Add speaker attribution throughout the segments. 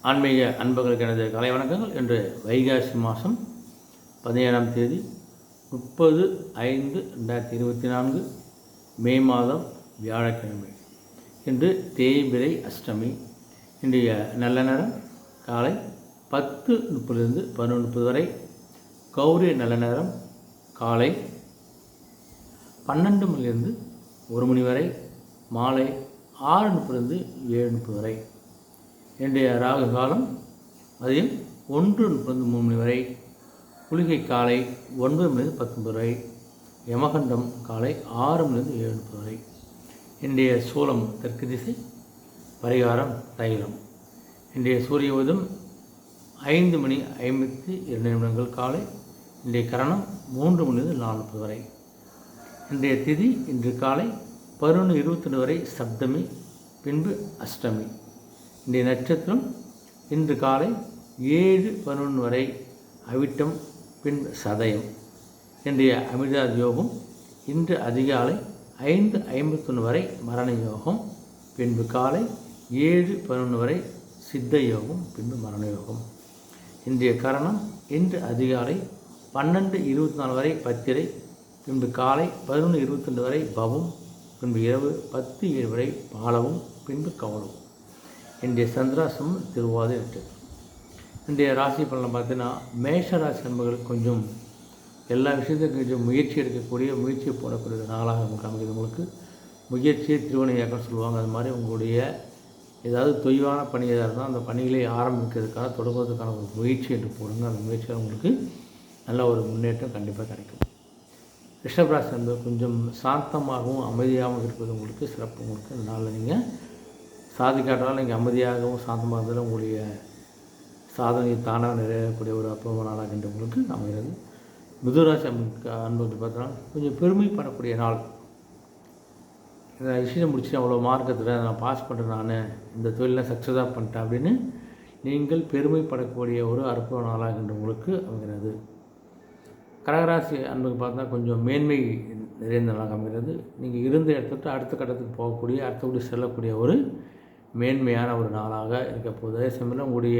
Speaker 1: ஆன்மீக அன்பர்களுக்கு எனது கலை வணக்கங்கள். இன்று வைகாசி மாதம் 17ஆம் தேதி 30/5/2024 மே மாதம் வியாழக்கிழமை. இன்று தேய்பிறை அஷ்டமி. இன்றைய நல்ல நேரம் காலை 10:30 11:30 வரை. கௌரி நல்ல நேரம் காலை 12 மணிலிருந்து 1 மணி வரை. மாலை 6:30 7:30 வரை. இன்றைய ராகு காலம் மதியம் 1:33 மணி வரை. குளிகை காலை 9 மணிலிருந்து 19 வரை. யமகண்டம் காலை 6 மணிலிருந்து 7:30 வரை. இன்றைய சூலம் தெற்கு திசை. பரிகாரம் தைலம். இன்றைய சூரிய உதயம் 5:52 காலை. இன்றைய கரணம் 3 மணிலிருந்து 4:30 வரை. இன்றைய திதி இன்று காலை 11:22 வரை சப்தமி, பின்பு அஷ்டமி. இன்றைய நட்சத்திரம் இன்று காலை 7:11 வரை அவிட்டம், பின்பு சதயம். இன்றைய அமிர்த யோகம் இன்று அதிகாலை 5:51 வரை மரண யோகம், பின்பு காலை 7:11 வரை சித்த யோகம், பின்பு மரண யோகம். இன்றைய கரணம் இன்று அதிகாலை 12:24 வரை பத்திரை, பின்பு காலை 11:22 வரை பவம், பின்பு இரவு 10:07 வரை பாலவும், பின்பு கவலம். இன்றைய சந்திராசிரமம் திருவாதிரை நட்சத்திரம். இன்றைய ராசி பலன் பார்த்தீங்கன்னா, மேஷ ராசி நண்பர்களுக்கு கொஞ்சம் எல்லா விஷயத்துக்கும் கொஞ்சம் முயற்சி எடுக்கக்கூடிய, முயற்சியை போடக்கூடிய நாளாக உங்களுக்கு அமைகிறது. உங்களுக்கு முயற்சியை திருவினையாக்கம் சொல்லுவாங்க. அது மாதிரி உங்களுடைய ஏதாவது தொய்வான பணி எதாக இருந்தால் அந்த பணிகளை ஆரம்பிக்கிறதுக்காக தொடங்குவதற்கான ஒரு முயற்சி என்று போடுங்க. அந்த முயற்சியில் உங்களுக்கு நல்ல ஒரு முன்னேற்றம் கண்டிப்பாக கிடைக்கும். ரிஷபராசி நண்பர்கள் கொஞ்சம் சாந்தமாகவும் அமைதியாகவும் இருப்பது உங்களுக்கு சிறப்பு. உங்களுக்கு இந்த நாளில் நீங்கள் சாதிக்காட்டாலும் நீங்கள் அமைதியாகவும் சாந்தமாக இருந்தாலும் உங்களுடைய சாதனை தானாக நிறைவேறக்கூடிய ஒரு அற்புதமான நாளாக என்று உங்களுக்கு அமைகிறது. மிதுனராசி அன்பர்கள் பார்த்தோன்னா கொஞ்சம் பெருமைப்படக்கூடிய நாள். இந்த விஷயம் முடிச்சு அவ்வளோ மார்க் எடுத்துட்டேன், நான் பாஸ் பண்ணுறேன், நான் இந்த தொழிலில் சக்ஸஸாக பண்ணிட்டேன் அப்படின்னு நீங்கள் பெருமைப்படக்கூடிய ஒரு அற்புத நாளாக என்று உங்களுக்கு அமைகிறது. கடகராசி அன்புக்கு பார்த்தா கொஞ்சம் மேன்மை நிறைந்த நாளாக அமைகிறது. நீங்கள் இருந்த இடத்துக்கு அடுத்த கட்டத்துக்கு போகக்கூடிய, அடுத்தபடி செல்லக்கூடிய ஒரு மேன்மையான ஒரு நாளாக இருக்க போகுது. அதே சமயம் உங்களுடைய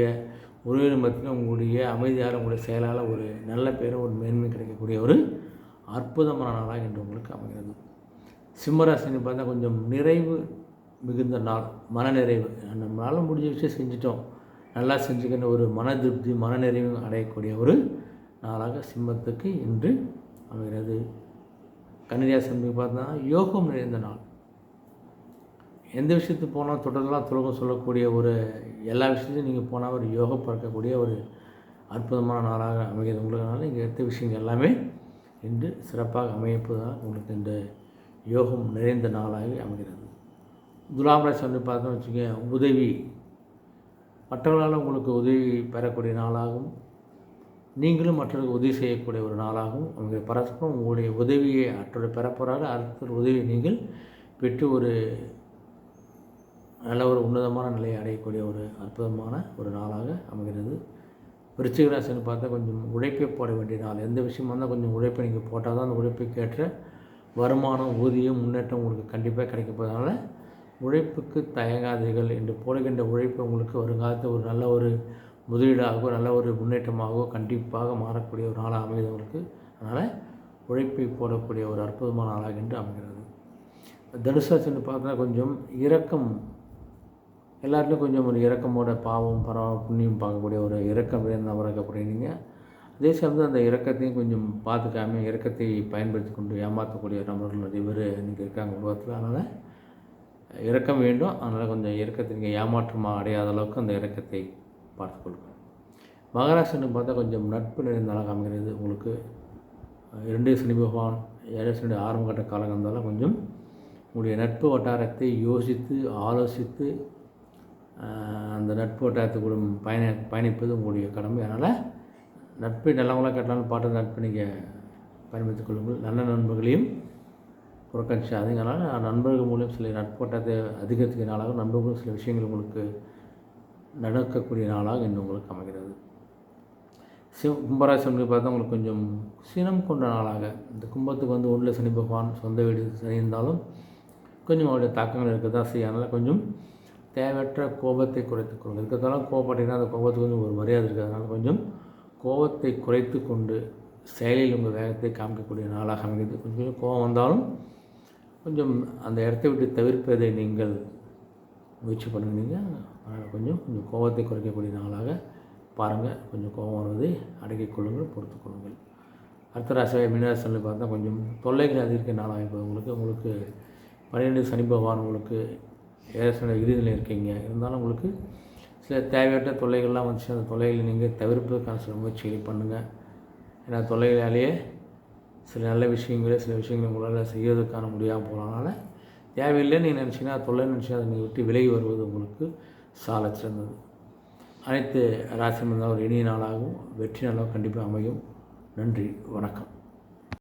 Speaker 1: உறவினர் மத்தியில் உங்களுடைய அமைதியால், உங்களுடைய செயலால் ஒரு நல்ல பேரும் ஒரு மேன்மை கிடைக்கக்கூடிய ஒரு அற்புதமான நாளாக என்று உங்களுக்கு அமைகிறது. சிம்மராசின்னு பார்த்தா கொஞ்சம் நிறைவு மிகுந்த நாள், மனநிறைவு. நம்மளால் முடிஞ்ச விஷயம் செஞ்சிட்டோம், நல்லா செஞ்சுக்கின்ற ஒரு மன திருப்தி, மனநிறைவு அடையக்கூடிய ஒரு நாளாக சிம்மத்துக்கு இன்று அமைகிறது. கன்னிராசி பார்த்தா யோகம் நிறைந்த நாள். எந்த விஷயத்துக்கு போனால் தொடர்லாம் துலகம் சொல்லக்கூடிய ஒரு எல்லா விஷயத்தையும் நீங்கள் போனால் ஒரு யோகம் பார்க்கக்கூடிய ஒரு அற்புதமான நாளாக அமைகிறது உங்களுக்குனால. இங்கே எடுத்த விஷயங்கள் எல்லாமே இன்று சிறப்பாக அமைப்பதால் உங்களுக்கு இந்த யோகம் நிறைந்த நாளாக அமைகிறது. துலாம் ராசி பார்த்தோன்னு வச்சுக்கோங்க, உதவி மற்றவர்களால் உங்களுக்கு உதவி பெறக்கூடிய நாளாகவும், நீங்களும் மற்றவர்களுக்கு உதவி செய்யக்கூடிய ஒரு நாளாகவும் அவங்க பரஸ்பரம் உங்களுடைய உதவியை மற்றவர்கள் பெறப்போகிறாங்க. அடுத்த உதவியை நீங்கள் பெற்று ஒரு நல்ல ஒரு உன்னதமான நிலையை அடையக்கூடிய ஒரு அற்புதமான ஒரு நாளாக அமைகிறது. விருச்சிக ராசின்னு பார்த்தா கொஞ்சம் உழைப்பை போட வேண்டிய நாள். எந்த விஷயமா இருந்தால் கொஞ்சம் உழைப்பை நீங்கள் போட்டால் தான் அந்த உழைப்புக்கேற்ற வருமானம், ஊதியம், முன்னேற்றம் உங்களுக்கு கண்டிப்பாக கிடைக்க போகிறதுனால உழைப்புக்கு தயங்காதீர்கள். என்று போடுகின்ற உழைப்பு உங்களுக்கு வருங்காலத்தில் ஒரு நல்ல ஒரு முதலீடாகவோ நல்ல ஒரு முன்னேற்றமாகவோ கண்டிப்பாக மாறக்கூடிய ஒரு நாளாக அமைதவர்களுக்கு. அதனால் உழைப்பை போடக்கூடிய ஒரு அற்புதமான நாளாக என்று அமைகிறது. தனுசாசின்னு பார்த்தா கொஞ்சம் இரக்கம், எல்லாருக்கும் கொஞ்சம் ஒரு இரக்கமோட பாவம் புண்ணியம் பார்க்கக்கூடிய ஒரு இரக்கம் நபராக இருக்கக்கூடிய நீங்கள். அதே சமயம் அந்த இரக்கத்தையும் கொஞ்சம் பார்த்துக்காம இரக்கத்தை பயன்படுத்தி கொண்டு ஏமாற்றக்கூடிய நபர்கள் நிறைய பேர் நீங்கள் இருக்காங்க உலகத்தில். அதனால் இரக்கம் வேண்டும். அதனால் கொஞ்சம் இரக்கத்தை நீங்கள் ஏமாற்றமாக அடையாத அளவுக்கு அந்த இரக்கத்தை பார்த்துக்கொள்ளுங்கள். மகராசின்னு பார்த்தா கொஞ்சம் நட்பு நிறைந்த நாளாக அமைகிறது உங்களுக்கு. 2 சனி பகவான் 7 சனி ஆரம்ப கட்ட காலம் இருந்தாலும் கொஞ்சம் உங்களுடைய நட்பு வட்டாரத்தை யோசித்து ஆலோசித்து அந்த நட்பு வட்டாரத்துக்கு பயணிப்பது உங்களுடைய கடமை. அதனால் நட்பை நல்லவங்களாக கட்டலாம்னு பார்த்து நட்பை நீங்கள் பயன்படுத்திக் கொள்ளுங்கள். நல்ல நண்பர்களையும் புறக்கணிச்சாதீங்க. அதனால் நண்பர்கள் மூலம் சில நட்பு வட்டாரத்தை அதிகரிக்கிற நாளாக நண்பர்களும் சில விஷயங்கள் உங்களுக்கு நடக்கக்கூடிய நாளாக இன்னும் உங்களுக்கு அமைகிறது. கும்பராசி பார்த்தா உங்களுக்கு கொஞ்சம் சினம் கொண்ட நாளாக. இந்த கும்பத்துக்கு 1 சனி பகவான் சொந்த வீடு சனி இருந்தாலும் கொஞ்சம் அவருடைய தாக்கங்கள் இருக்க தான் செய்யும். அதனால் கொஞ்சம் தேவையற்ற கோபத்தை குறைத்து கொள்ளுங்கள். இருக்கிறதாலும் கோபப்பட்டீங்கன்னா அந்த கோபத்துக்கு வந்து ஒரு மரியாதை இருக்குது. அதனால் கொஞ்சம் கோபத்தை குறைத்து கொண்டு செயலில் உங்கள் வேகத்தை காமிக்கக்கூடிய நாளாக அமைகிறது. கொஞ்சம் கோபம் வந்தாலும் கொஞ்சம் அந்த இடத்தை விட்டு தவிர்ப்பதை நீங்கள் முயற்சி பண்ணுவீங்க. அதனால் கொஞ்சம் கோபத்தை குறைக்கக்கூடிய நாளாக பாருங்கள். கொஞ்சம் கோபம் வருவதை அடக்கிக் கொள்ளுங்கள், பொறுத்துக் கொள்ளுங்கள். அடுத்த ராசியாக மீனராசியில் பார்த்தா கொஞ்சம் தொல்லைகள் அதிகரிக்க நாளாக இப்போ உங்களுக்கு 12 சனி பகவான் உங்களுக்கு ஏழரை இறுதியில் இருக்கீங்க. இருந்தாலும் உங்களுக்கு சில தேவையற்ற தொல்லைகள்லாம் வந்துச்சு. அந்த தொல்லைகளை நீங்கள் தவிர்ப்பதற்கான சில முயற்சிகளை பண்ணுங்கள். ஏன்னா தொல்லைகளாலேயே சில நல்ல விஷயங்களே சில விஷயங்களை உங்களால் செய்வதற்கான முடியாமல் போகிறனால தேவையில்லைன்னு நீங்கள் நினச்சிங்கன்னா தொல்லைன்னு நினச்சி அதை நீங்கள் விட்டு விலகி வருவது உங்களுக்கு சால சிறந்தது. அனைத்து ராசி இருந்தால் ஒரு இனிய நாளாகவும் வெற்றி நாளாகவும் கண்டிப்பாக அமையும். நன்றி, வணக்கம்.